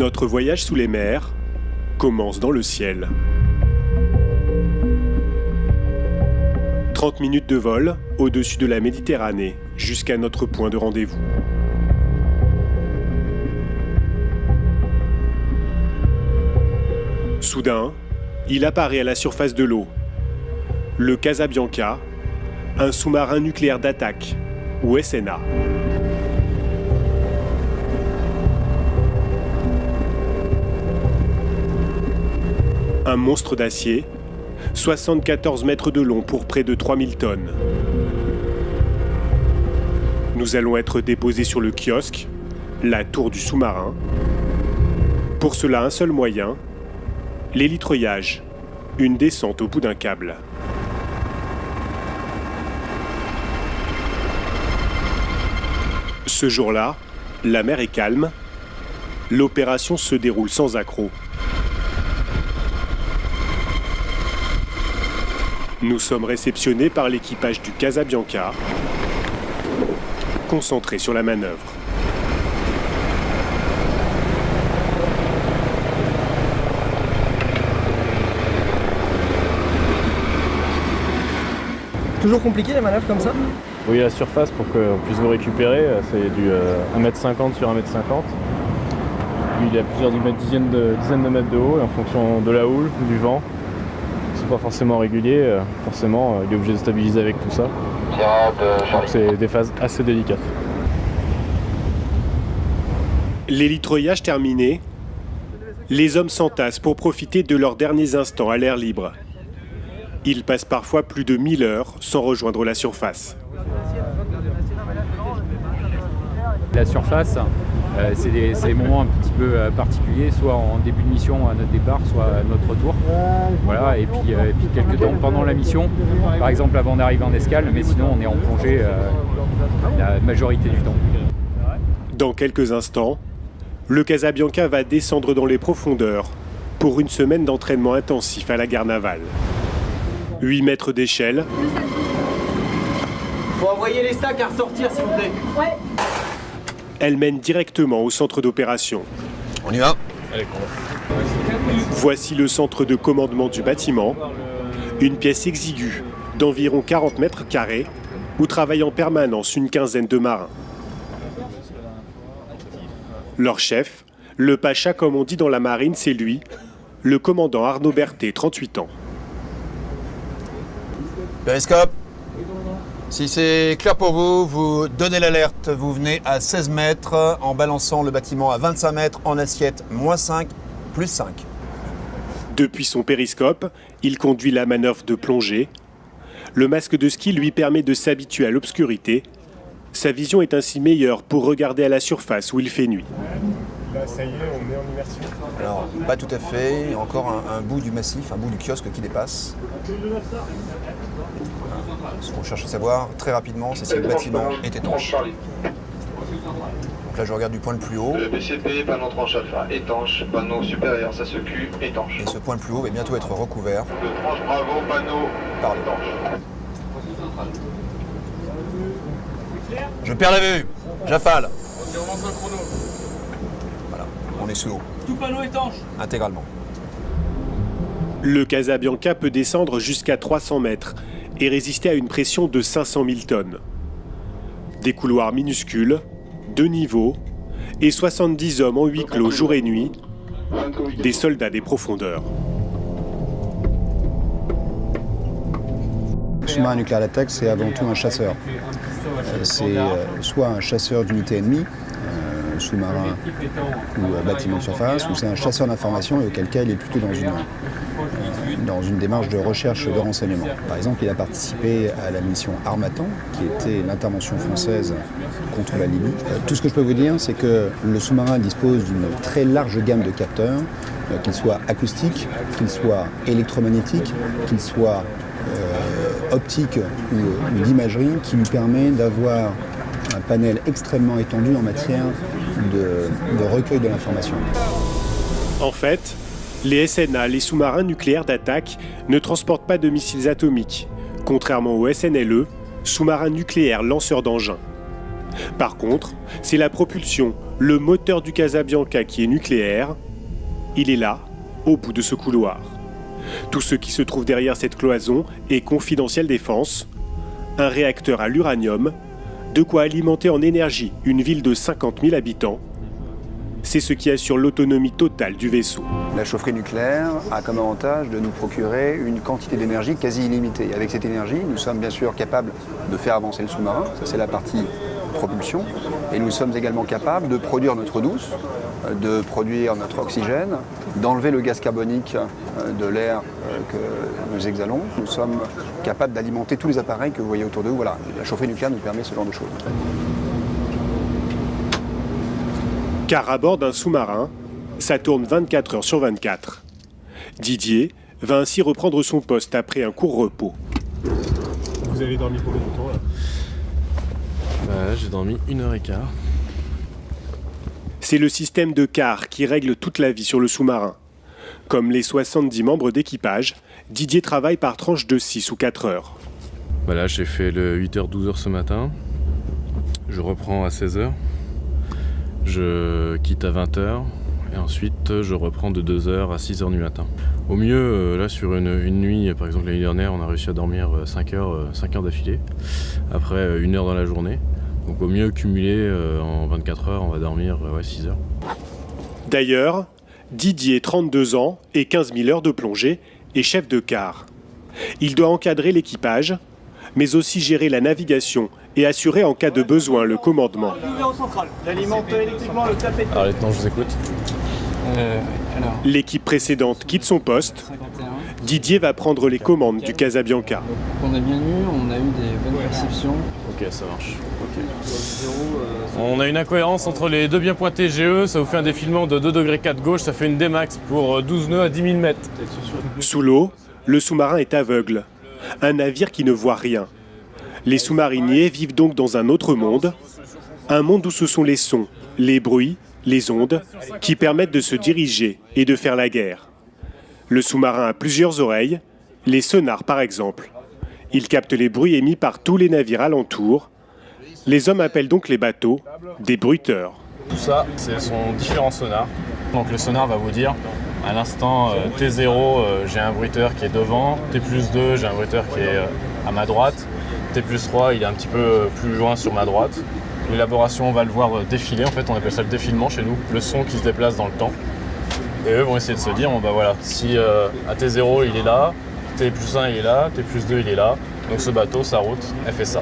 Notre voyage sous les mers commence dans le ciel. 30 minutes de vol au-dessus de la Méditerranée jusqu'à notre point de rendez-vous. Soudain, il apparaît à la surface de l'eau. Le Casabianca, un sous-marin nucléaire d'attaque, ou SNA. Un monstre d'acier, 74 mètres de long pour près de 3000 tonnes. Nous allons être déposés sur le kiosque, la tour du sous-marin. Pour cela, un seul moyen, l'hélitreuillage, une descente au bout d'un câble. Ce jour-là, la mer est calme, l'opération se déroule sans accroc. Nous sommes réceptionnés par l'équipage du Casabianca, concentré sur la manœuvre. Toujours compliqué les manœuvres comme ça? Oui, la surface pour qu'on puisse vous récupérer, c'est du 1m50 sur 1m50. Il y a plusieurs dizaines de mètres de haut et en fonction de la houle, du vent, c'est pas forcément régulier, forcément il est obligé de stabiliser avec tout ça. Donc c'est des phases assez délicates. L'hélitreuillage terminé, les hommes s'entassent pour profiter de leurs derniers instants à l'air libre. Ils passent parfois plus de 1000 heures sans rejoindre la surface. La surface, c'est des moments un petit peu particuliers, soit en début de mission à notre départ, soit à notre retour. Voilà, et puis quelques temps pendant la mission, par exemple avant d'arriver en escale, mais sinon on est en plongée la majorité du temps. Dans quelques instants, le Casabianca va descendre dans les profondeurs pour une semaine d'entraînement intensif à la gare navale. 8 mètres d'échelle. Faut envoyer les stacks à ressortir s'il vous plaît. Ouais. Elle mène directement au centre d'opération. On y va. Voici le centre de commandement du bâtiment, une pièce exiguë d'environ 40 mètres carrés où travaillent en permanence une quinzaine de marins. Leur chef, le pacha comme on dit dans la marine, c'est lui, le commandant Arnaud Berthet, 38 ans. Périscope. Si c'est clair pour vous, vous donnez l'alerte. Vous venez à 16 mètres en balançant le bâtiment à 25 mètres en assiette, -5, +5. Depuis son périscope, il conduit la manœuvre de plongée. Le masque de ski lui permet de s'habituer à l'obscurité. Sa vision est ainsi meilleure pour regarder à la surface où il fait nuit. Là, ça y est, on est en immersion. Alors, pas tout à fait. Il y a encore un bout du massif, un bout du kiosque qui dépasse. Ce qu'on cherche à savoir très rapidement, c'est si le bâtiment est étanche. Donc là, je regarde du point le plus haut. Le BCP, panneau tranche alpha, étanche, panneau supérieur, ça se cul, étanche. Et ce point le plus haut va bientôt être recouvert Le tranche bravo, panneau, par l'eau. étanche. Je perds la vue. J'affale. Voilà, on est sous l'eau. Tout panneau étanche. Intégralement. Le Casabianca peut descendre jusqu'à 300 mètres et résister à une pression de 500 000 tonnes. Des couloirs minuscules, 2 niveaux et 70 hommes en huis clos jour et nuit, des soldats des profondeurs. Le sous-marin nucléaire d'attaque, c'est avant tout un chasseur. C'est soit un chasseur d'unités ennemies, sous-marin ou bâtiment de surface, ou c'est un chasseur d'information et auquel cas il est plutôt dans une démarche de recherche de renseignement. Par exemple, il a participé à la mission Harmattan, qui était l'intervention française contre la Libye. Tout ce que je peux vous dire, c'est que le sous-marin dispose d'une très large gamme de capteurs, qu'ils soient acoustiques, qu'ils soient électromagnétiques, qu'ils soient optiques ou d'imagerie, qui lui permet d'avoir un panel extrêmement étendu en matière de recueil de l'information. En fait, les SNA, les sous-marins nucléaires d'attaque, ne transportent pas de missiles atomiques, contrairement aux SNLE, sous-marins nucléaires lanceurs d'engins. Par contre, c'est la propulsion, le moteur du Casabianca qui est nucléaire. Il est là, au bout de ce couloir. Tout ce qui se trouve derrière cette cloison est confidentiel défense. Un réacteur à l'uranium, de quoi alimenter en énergie une ville de 50 000 habitants. C'est ce qui assure l'autonomie totale du vaisseau. La chaufferie nucléaire a comme avantage de nous procurer une quantité d'énergie quasi illimitée. Avec cette énergie, nous sommes bien sûr capables de faire avancer le sous-marin, ça c'est la partie propulsion, et nous sommes également capables de produire notre eau douce, de produire notre oxygène, d'enlever le gaz carbonique de l'air que nous exhalons. Nous sommes capables d'alimenter tous les appareils que vous voyez autour de vous. Voilà, la chaufferie nucléaire nous permet ce genre de choses. Car à bord d'un sous-marin, ça tourne 24 heures sur 24. Didier va ainsi reprendre son poste après un court repos. Vous avez dormi combien de temps là? J'ai dormi 1h15. C'est le système de quart qui règle toute la vie sur le sous-marin. Comme les 70 membres d'équipage, Didier travaille par tranche de 6 ou 4 heures. Là, j'ai fait le 8h-12h ce matin. Je reprends à 16h. Je quitte à 20h. Et ensuite, je reprends de 2h à 6h du matin. Au mieux, là, sur une nuit, par exemple l'année dernière, on a réussi à dormir 5 heures d'affilée. Après, 1 heure dans la journée. Donc au mieux, cumulé, en 24 heures, on va dormir 6 heures. D'ailleurs, Didier, 32 ans et 15 000 heures de plongée, est chef de quart. Il doit encadrer l'équipage, mais aussi gérer la navigation et assurer en cas de besoin le commandement. J'alimente électriquement le tapet. Alors, lieutenant, je vous écoute. L'équipe précédente quitte son poste. 51. Didier va prendre les commandes du Casabianca. On a bien eu, on a eu des bonnes perceptions. Ok, ça marche. On a une incohérence entre les deux biens pointés GE, ça vous fait un défilement de 2 degrés 4 gauche, ça fait une Dmax pour 12 nœuds à 10 000 mètres. Sous l'eau, le sous-marin est aveugle. Un navire qui ne voit rien. Les sous-mariniers vivent donc dans un autre monde. Un monde où ce sont les sons, les bruits, les ondes qui permettent de se diriger et de faire la guerre. Le sous-marin a plusieurs oreilles, les sonars par exemple. Il capte les bruits émis par tous les navires alentours. Les hommes appellent donc les bateaux des bruiteurs. Tout ça, ce sont différents sonars. Donc le sonar va vous dire, à l'instant T0, j'ai un bruiteur qui est devant, T+2, j'ai un bruiteur qui est à ma droite, T+3, il est un petit peu plus loin sur ma droite. L'élaboration, on va le voir défiler, en fait on appelle ça le défilement chez nous, le son qui se déplace dans le temps. Et eux vont essayer de se dire, bon bah voilà, si à T0 il est là, T+1 il est là, T+2 il est là, donc ce bateau, sa route, elle fait ça.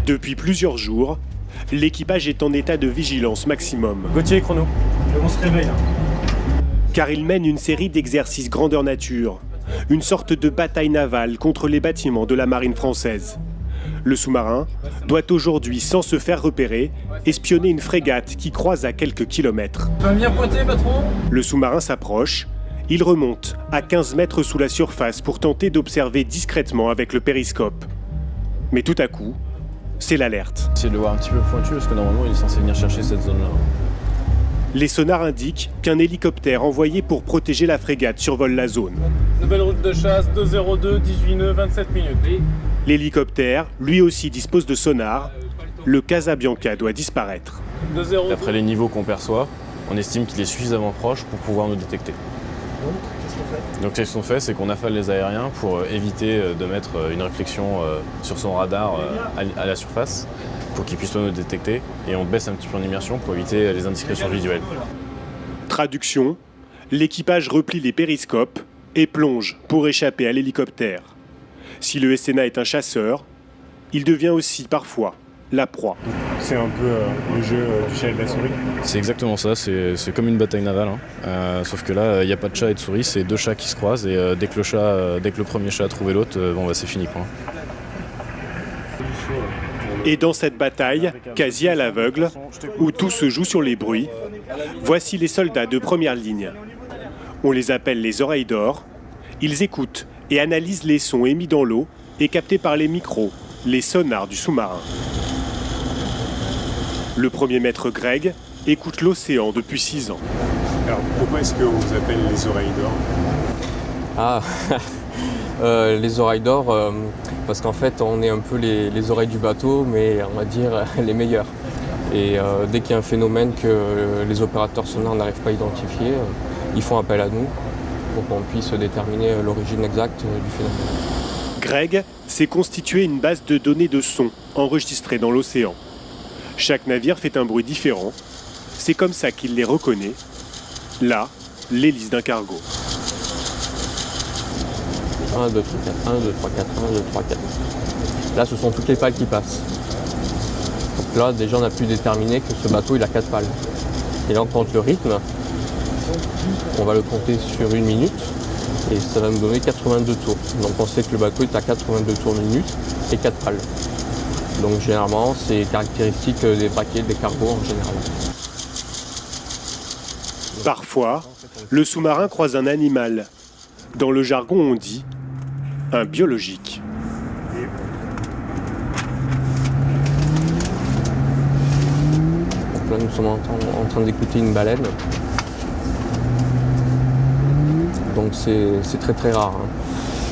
Depuis plusieurs jours, l'équipage est en état de vigilance maximum. Gauthier, chrono. On se réveille. Car il mène une série d'exercices grandeur nature, une sorte de bataille navale contre les bâtiments de la marine française. Le sous-marin doit aujourd'hui, sans se faire repérer, espionner une frégate qui croise à quelques kilomètres. Tu vas bien pointer, patron? Le sous-marin s'approche, il remonte à 15 mètres sous la surface pour tenter d'observer discrètement avec le périscope. Mais tout à coup, c'est l'alerte. Essayez de le voir un petit peu pointu parce que normalement il est censé venir chercher cette zone-là. Les sonars indiquent qu'un hélicoptère envoyé pour protéger la frégate survole la zone. Nouvelle route de chasse, 202, 18 nœuds, 27 minutes. L'hélicoptère, lui aussi, dispose de sonar. Le Casabianca doit disparaître. D'après les niveaux qu'on perçoit, on estime qu'il est suffisamment proche pour pouvoir nous détecter. Donc qu'est-ce qu'on fait, c'est qu'on affale les aériens pour éviter de mettre une réflexion sur son radar à la surface pour qu'il puisse pas nous détecter, et on baisse un petit peu en immersion pour éviter les indiscrétions visuelles. Traduction, l'équipage replie les périscopes et plonge pour échapper à l'hélicoptère. Si le SNA est un chasseur, il devient aussi parfois la proie. C'est un peu le jeu du chat et de la souris. C'est exactement ça, c'est comme une bataille navale. Sauf que là, il n'y a pas de chat et de souris, c'est 2 chats qui se croisent, et dès que le premier chat a trouvé l'autre, c'est fini, quoi. Et dans cette bataille, quasi à l'aveugle, où tout se joue sur les bruits, voici les soldats de première ligne. On les appelle les oreilles d'or. Ils écoutent et analysent les sons émis dans l'eau et captés par les micros, les sonars du sous-marin. Le premier maître Greg écoute l'océan depuis 6 ans. Alors pourquoi est-ce qu'on vous appelle les oreilles d'or? Les oreilles d'or, parce qu'en fait on est un peu les oreilles du bateau, mais on va dire les meilleures. Et dès qu'il y a un phénomène que les opérateurs sonars n'arrivent pas à identifier, ils font appel à nous pour qu'on puisse déterminer l'origine exacte du phénomène. Greg s'est constitué une base de données de sons enregistrés dans l'océan. Chaque navire fait un bruit différent. C'est comme ça qu'il les reconnaît. Là, l'hélice d'un cargo. 1, 2, 3, 4, 1, 2, 3, 4, 1, 2, 3, 4. Là, ce sont toutes les pales qui passent. Donc là, déjà, on a pu déterminer que ce bateau, il a 4 pales. Et là, on compte le rythme. On va le compter sur 1 minute. Et ça va nous donner 82 tours. Donc on sait que le bateau est à 82 tours minute et 4 pales. Donc généralement, c'est caractéristique des paquets, des cargos en général. Parfois, le sous-marin croise un animal. Dans le jargon, on dit un biologique. Donc là, nous sommes en train d'écouter une baleine. Donc c'est très très rare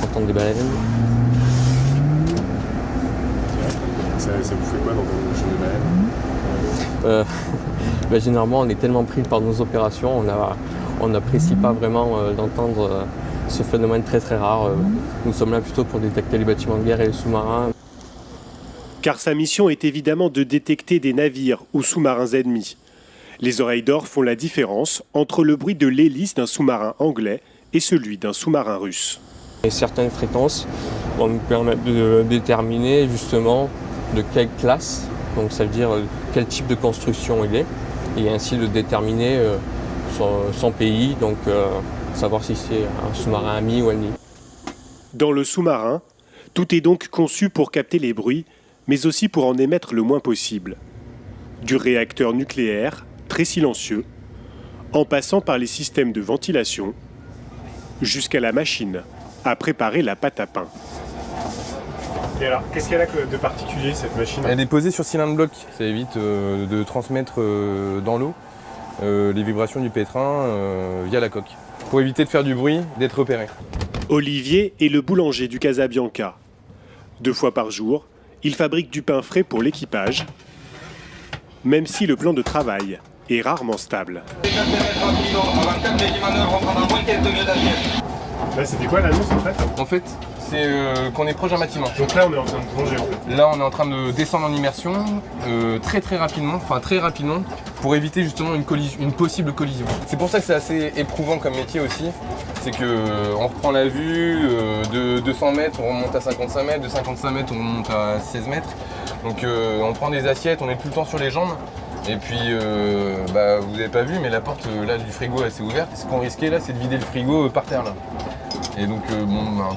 d'entendre des baleines. Ça vous fait quoi d'entendre le chant des baleines Généralement, on est tellement pris par nos opérations, on n'apprécie pas vraiment d'entendre ce phénomène très très rare. Nous sommes là plutôt pour détecter les bâtiments de guerre et les sous-marins. Car sa mission est évidemment de détecter des navires ou sous-marins ennemis. Les oreilles d'or font la différence entre le bruit de l'hélice d'un sous-marin anglais et celui d'un sous-marin russe. Et certaines fréquences vont nous permettre de déterminer justement de quelle classe, donc ça veut dire quel type de construction il est, et ainsi de déterminer son pays, donc savoir si c'est un sous-marin ami ou ennemi. Dans le sous-marin, tout est donc conçu pour capter les bruits, mais aussi pour en émettre le moins possible. Du réacteur nucléaire, très silencieux, en passant par les systèmes de ventilation, jusqu'à la machine à préparer la pâte à pain. Et alors, qu'est-ce qu'elle a de particulier cette machine? Elle est posée sur cylindre bloc, ça évite de transmettre dans l'eau les vibrations du pétrin via la coque, pour éviter de faire du bruit, d'être repéré. Olivier est le boulanger du Casabianca. 2 fois par jour, il fabrique du pain frais pour l'équipage, même si le plan de travail est rarement stable. Là, c'était quoi l'annonce en fait? En fait, c'est qu'on est proche d'un bâtiment. Donc là, on est en train de plonger en fait. Là, on est en train de descendre en immersion très rapidement, pour éviter justement une possible collision. C'est pour ça que c'est assez éprouvant comme métier aussi. C'est qu'on reprend la vue, de 200 mètres, on remonte à 55 mètres, de 55 mètres, on remonte à 16 mètres. Donc on prend des assiettes, on est tout le temps sur les jambes. Et puis, vous n'avez pas vu, mais la porte là, du frigo elle s'est ouverte. Ce qu'on risquait là, c'est de vider le frigo par terre là. Et donc,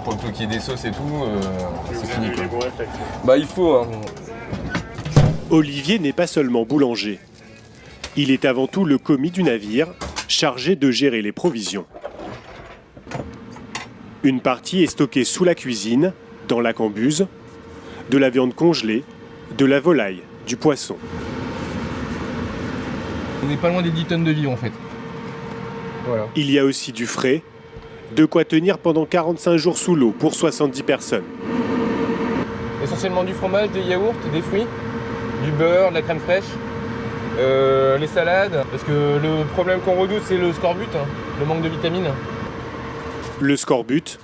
pour le qu'il y ait des sauces et tout, c'est fini. Il faut. Hein. Olivier n'est pas seulement boulanger. Il est avant tout le commis du navire, chargé de gérer les provisions. Une partie est stockée sous la cuisine, dans la cambuse, de la viande congelée, de la volaille, du poisson. On n'est pas loin des 10 tonnes de vivres en fait. Voilà. Il y a aussi du frais, de quoi tenir pendant 45 jours sous l'eau pour 70 personnes. Essentiellement du fromage, des yaourts, des fruits, du beurre, de la crème fraîche, les salades. Parce que le problème qu'on redoute, c'est le scorbut, le manque de vitamines. Le scorbut,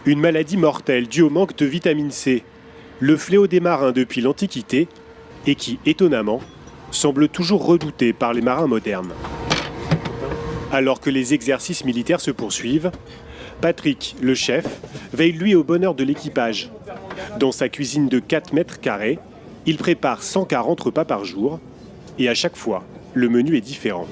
une maladie mortelle due au manque de vitamine C, le fléau des marins depuis l'Antiquité et qui, étonnamment, semble toujours redouté par les marins modernes. Alors que les exercices militaires se poursuivent, Patrick, le chef, veille lui au bonheur de l'équipage. Dans sa cuisine de 4 mètres carrés, il prépare 140 repas par jour et à chaque fois, le menu est différent.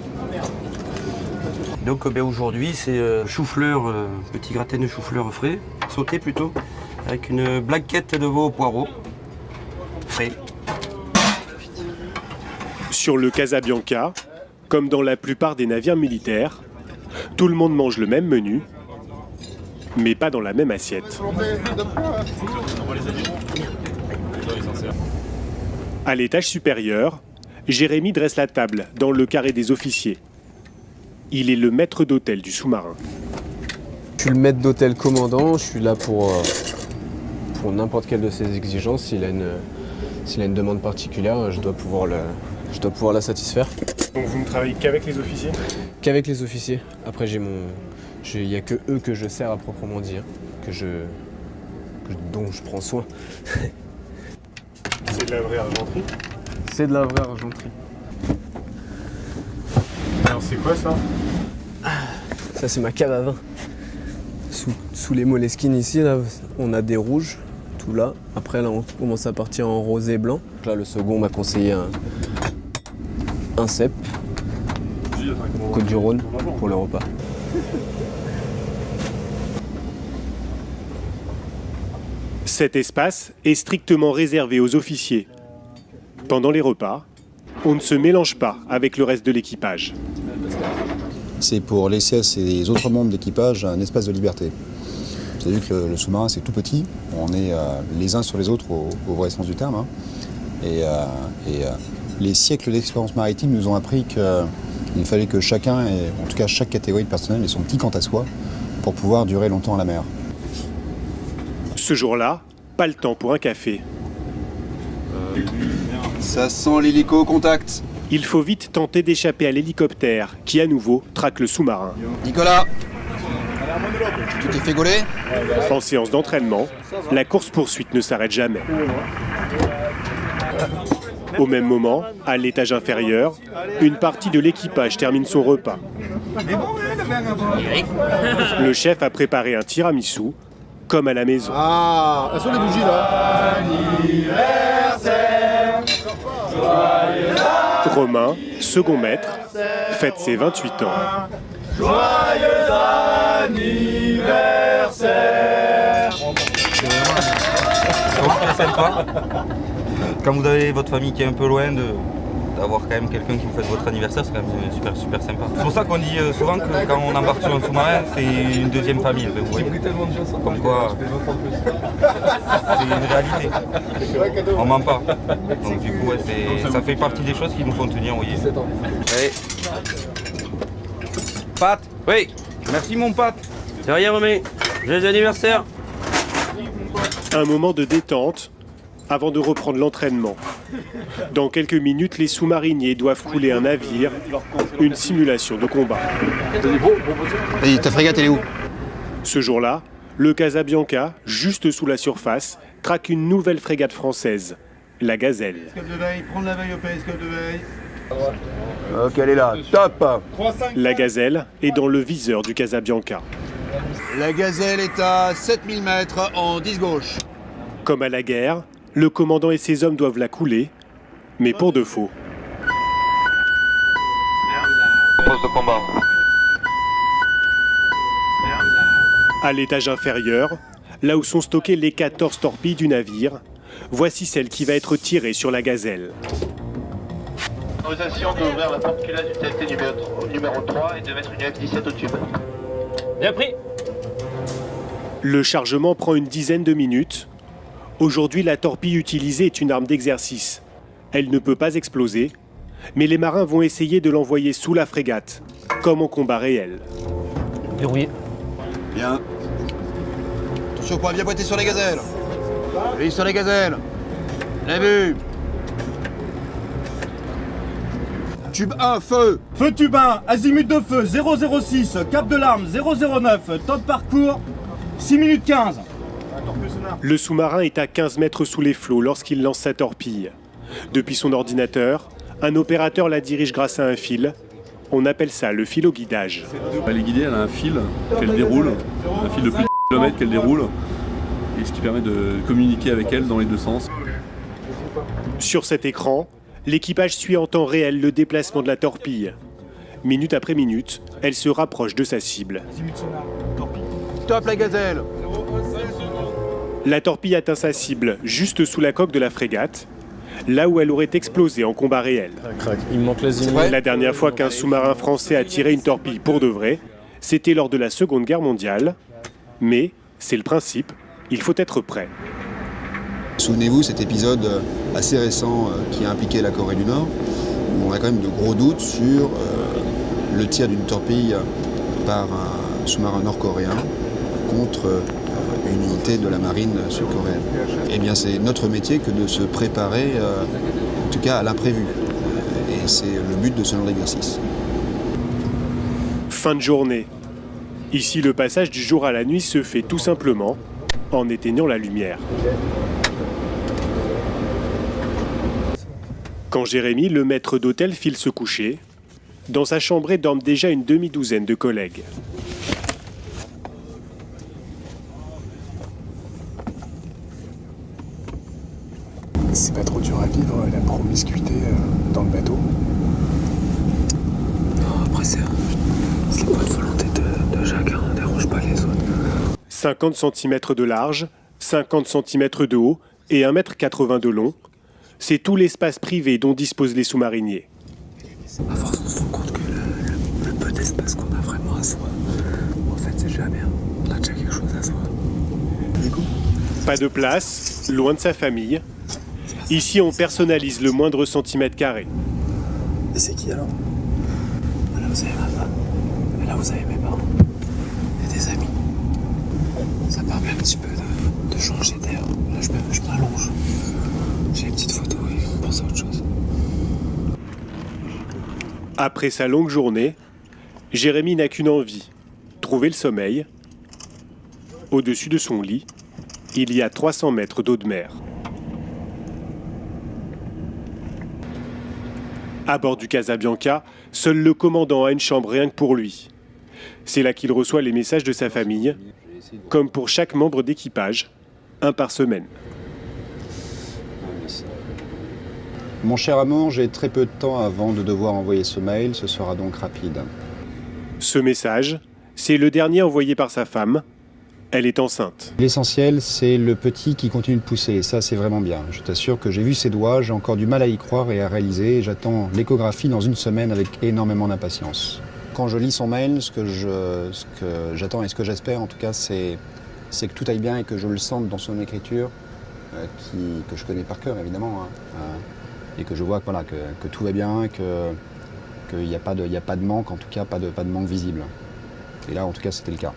Donc aujourd'hui, c'est chou-fleur, petit gratin de chou-fleur frais, sauté plutôt, avec une blanquette de veau au poireau, frais. Sur le Casabianca, comme dans la plupart des navires militaires, tout le monde mange le même menu, mais pas dans la même assiette. À l'étage supérieur, Jérémy dresse la table dans le carré des officiers. Il est le maître d'hôtel du sous-marin. Je suis le maître d'hôtel commandant, je suis là pour n'importe quelle de ses exigences. S'il a une demande particulière, je dois pouvoir la satisfaire. Donc vous ne travaillez qu'avec les officiers? Qu'avec les officiers. Après, il n'y a que eux que je sers à proprement dire, dont je prends soin. C'est de la vraie argenterie? C'est de la vraie argenterie. Alors c'est quoi ça? Ça, c'est ma cave à vin. Sous les moleskines ici, là, on a des rouges, tout là. Après, là, on commence à partir en rosé et blanc. Là, le second m'a conseillé un cep, Côte du Rhône, pour le repas. Cet espace est strictement réservé aux officiers. Pendant les repas, on ne se mélange pas avec le reste de l'équipage. C'est pour laisser à ces autres membres d'équipage un espace de liberté. Vous avez vu que le sous-marin, c'est tout petit. On est les uns sur les autres au vrai sens du terme. Hein. Et les siècles d'expérience maritime nous ont appris qu'il fallait que chacun, et en tout cas chaque catégorie de personnel, ait son petit quant à soi pour pouvoir durer longtemps à la mer. Ce jour-là, pas le temps pour un café. Ça sent l'hélico, contact. Il faut vite tenter d'échapper à l'hélicoptère qui, à nouveau, traque le sous-marin. Nicolas, tu t'es fait gauler? En séance d'entraînement, la course-poursuite ne s'arrête jamais. Au même moment, à l'étage inférieur, une partie de l'équipage termine son repas. Le chef a préparé un tiramisu, comme à la maison. Ah, elles sont les bougies là. Romain, second maître, fête ses 28 ans. Joyeux anniversaire. C'est sympa. Quand vous avez votre famille qui est un peu loin, d'avoir quand même quelqu'un qui vous fête votre anniversaire, c'est quand même super sympa. C'est pour ça qu'on dit souvent que quand on embarque sur un sous-marin, c'est une deuxième famille. Vous voyez. Comme quoi, c'est une réalité. On ment pas. Donc du coup, ouais, ça fait partie des choses qui nous font tenir, vous voyez. Allez. Pat, oui. Merci mon Pat. C'est rien, Romé. Joyeux anniversaire. Un moment de détente avant de reprendre l'entraînement. Dans quelques minutes, les sous-mariniers doivent couler un navire, une simulation de combat. Et ta frégate, elle est où? Ce jour-là, le Casabianca, juste sous la surface, traque une nouvelle frégate française, la Gazelle. Prends la veille au périscope de veille. Ok, elle est là, top. La Gazelle est dans le viseur du Casabianca. La Gazelle est à 7000 mètres en 10 gauche. Comme à la guerre, le commandant et ses hommes doivent la couler, mais pour de faux. Poste de combat. À l'étage inférieur, là où sont stockées les 14 torpilles du navire, voici celle qui va être tirée sur la Gazelle. Autorisation d'ouvrir la porte culasse du TST numéro 3 et de mettre une F-17 au tube. Bien pris. Le chargement prend une dizaine de minutes. Aujourd'hui, la torpille utilisée est une arme d'exercice. Elle ne peut pas exploser, mais les marins vont essayer de l'envoyer sous la frégate, comme en combat réel. Verrouillé. Bien. Attention, point bien pointé sur les gazelles. Oui, sur les gazelles. Bien vu. Tube 1, feu. Feu tube 1, azimut de feu 006, cap de l'arme 009, temps de parcours 6 minutes 15. Le sous-marin est à 15 mètres sous les flots lorsqu'il lance sa torpille. Depuis son ordinateur, un opérateur la dirige grâce à un fil. On appelle ça le fil au guidage. Elle est guidée, elle a un fil qu'elle déroule, un fil de plus de km qu'elle déroule, et ce qui permet de communiquer avec elle dans les deux sens. Sur cet écran, l'équipage suit en temps réel le déplacement de la torpille. Minute après minute, elle se rapproche de sa cible. Top la gazelle. La torpille atteint sa cible juste sous la coque de la frégate, là où elle aurait explosé en combat réel. Il me manque l'azimut. La dernière fois qu'un sous-marin français a tiré une torpille pour de vrai, c'était lors de la Seconde Guerre mondiale. Mais c'est le principe, il faut être prêt. Souvenez-vous cet épisode assez récent qui a impliqué la Corée du Nord, où on a quand même de gros doutes sur le tir d'une torpille par un sous-marin nord-coréen. contre une unité de la marine sud-coréenne. Eh bien, c'est notre métier que de se préparer, en tout cas à l'imprévu. Et c'est le but de ce genre d'exercice. Fin de journée. Ici, le passage du jour à la nuit se fait tout simplement en éteignant la lumière. Quand Jérémy, le maître d'hôtel, file se coucher, dans sa chambrée dorment déjà une demi-douzaine de collègues. C'est pas trop dur à vivre, la promiscuité dans le bateau. Non, après c'est la bonne volonté de chacun, on ne dérange pas les autres. 50 cm de large, 50 cm de haut et 1,80 m de long, c'est tout l'espace privé dont disposent les sous-mariniers. À force, on se rend compte que le peu d'espace qu'on a vraiment à soi, en fait, c'est déjà bien. On a déjà quelque chose à soi. Du coup, pas de place, loin de sa famille. Ici, on personnalise le moindre centimètre carré. Et c'est qui alors? Là, vous avez ma femme. Et là, vous avez mes parents. Et des amis. Ça permet un petit peu de changer d'air. Là, je m'allonge. J'ai une petite photo et on pense à autre chose. Après sa longue journée, Jérémy n'a qu'une envie, trouver le sommeil. Au-dessus de son lit, il y a 300 mètres d'eau de mer. À bord du Casabianca, seul le commandant a une chambre rien que pour lui. C'est là qu'il reçoit les messages de sa famille, comme pour chaque membre d'équipage, un par semaine. Mon cher amour, j'ai très peu de temps avant de devoir envoyer ce mail, ce sera donc rapide. Ce message, c'est le dernier envoyé par sa femme. Elle est enceinte. L'essentiel, c'est le petit qui continue de pousser, et ça c'est vraiment bien. Je t'assure que j'ai vu ses doigts, j'ai encore du mal à y croire et à réaliser, et j'attends l'échographie dans une semaine avec énormément d'impatience. Quand je lis son mail, ce que j'attends et ce que j'espère en tout cas, c'est que tout aille bien et que je le sente dans son écriture, que je connais par cœur évidemment, et que je vois voilà, que tout va bien, qu'il n'y a pas de manque, en tout cas pas de manque visible. Et là en tout cas c'était le cas.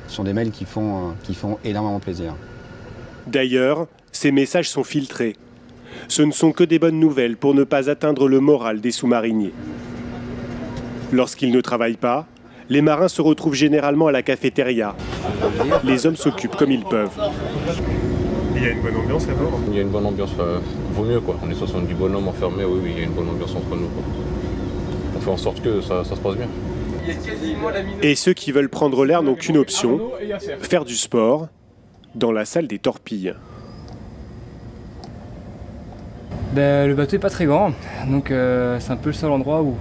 Ce sont des mails qui font énormément plaisir. D'ailleurs, ces messages sont filtrés. Ce ne sont que des bonnes nouvelles pour ne pas atteindre le moral des sous-mariniers. Lorsqu'ils ne travaillent pas, les marins se retrouvent généralement à la cafétéria. Les hommes s'occupent comme ils peuvent. Il y a une bonne ambiance à bord? Il y a une bonne ambiance, vaut mieux quoi. On est 70 bonhommes enfermés, oui, il y a une bonne ambiance entre nous quoi. On fait en sorte que ça se passe bien. Et ceux qui veulent prendre l'air n'ont qu'une option, faire du sport dans la salle des torpilles. Le bateau n'est pas très grand, donc c'est un peu le seul endroit où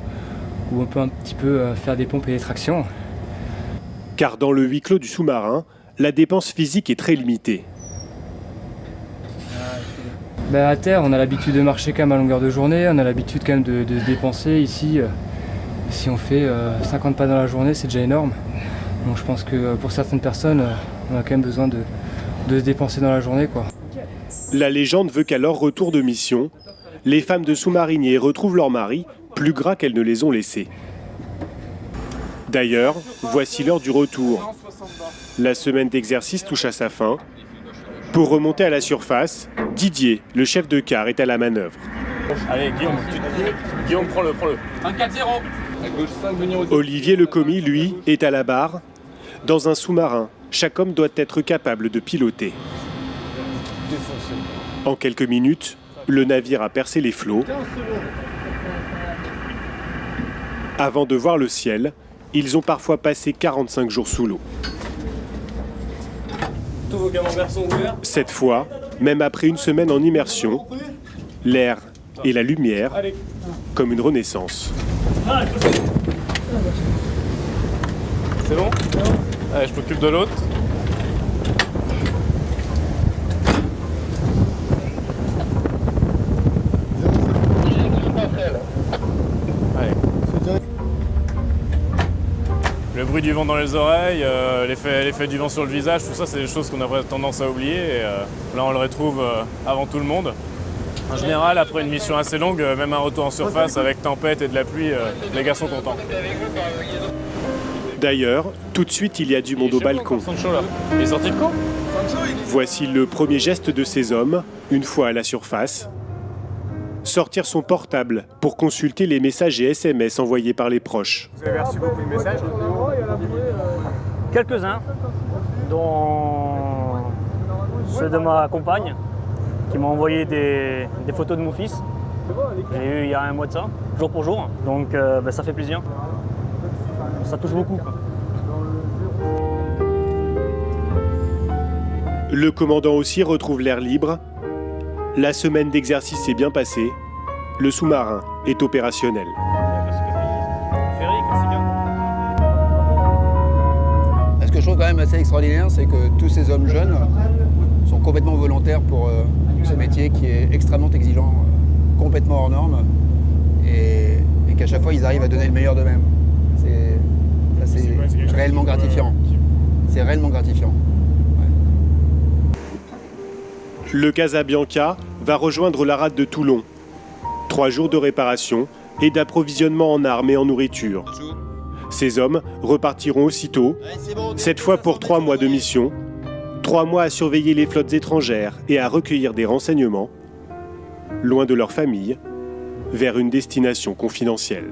on peut un petit peu faire des pompes et des tractions. Car dans le huis clos du sous-marin, la dépense physique est très limitée. À terre, on a l'habitude de marcher quand même à longueur de journée, on a l'habitude quand même de se dépenser ici. Si on fait 50 pas dans la journée, c'est déjà énorme. Donc je pense que pour certaines personnes, on a quand même besoin de se dépenser dans la journée, quoi. La légende veut qu'à leur retour de mission, les femmes de sous-mariniers retrouvent leurs maris plus gras qu'elles ne les ont laissés. D'ailleurs, voici l'heure du retour. La semaine d'exercice touche à sa fin. Pour remonter à la surface, Didier, le chef de quart, est à la manœuvre. Allez, Guillaume, prends-le. 24-0. Olivier le commis, lui, est à la barre. Dans un sous-marin, chaque homme doit être capable de piloter. En quelques minutes, le navire a percé les flots. Avant de voir le ciel, ils ont parfois passé 45 jours sous l'eau. Cette fois, même après une semaine en immersion, l'air et la lumière, comme une renaissance. C'est bon? Allez, je m'occupe de l'autre. Allez. Le bruit du vent dans les oreilles, l'effet du vent sur le visage, tout ça, c'est des choses qu'on a tendance à oublier. Et là, on le retrouve avant tout le monde. En général, après une mission assez longue, même un retour en surface avec tempête et de la pluie, les gars sont contents. D'ailleurs, tout de suite, il y a du monde au balcon. Il est sorti de quoi? Voici le premier geste de ces hommes, une fois à la surface. Sortir son portable pour consulter les messages et SMS envoyés par les proches. Vous avez reçu beaucoup de messages? Quelques-uns, dont ceux de ma compagne, qui m'a envoyé des photos de mon fils. J'ai eu il y a un mois de ça, jour pour jour, donc ça fait plaisir. Ça touche beaucoup, quoi. Le commandant aussi retrouve l'air libre. La semaine d'exercice s'est bien passée. Le sous-marin est opérationnel. Ce que je trouve quand même assez extraordinaire, c'est que tous ces hommes jeunes sont complètement volontaires pour ce métier qui est extrêmement exigeant, complètement hors norme, et qu'à chaque fois ils arrivent à donner le meilleur d'eux-mêmes. C'est réellement gratifiant. C'est réellement gratifiant. Le Casabianca va rejoindre la rade de Toulon. 3 jours de réparation et d'approvisionnement en armes et en nourriture. Ces hommes repartiront aussitôt, cette fois pour 3 mois de mission, 3 mois à surveiller les flottes étrangères et à recueillir des renseignements, loin de leur famille, vers une destination confidentielle.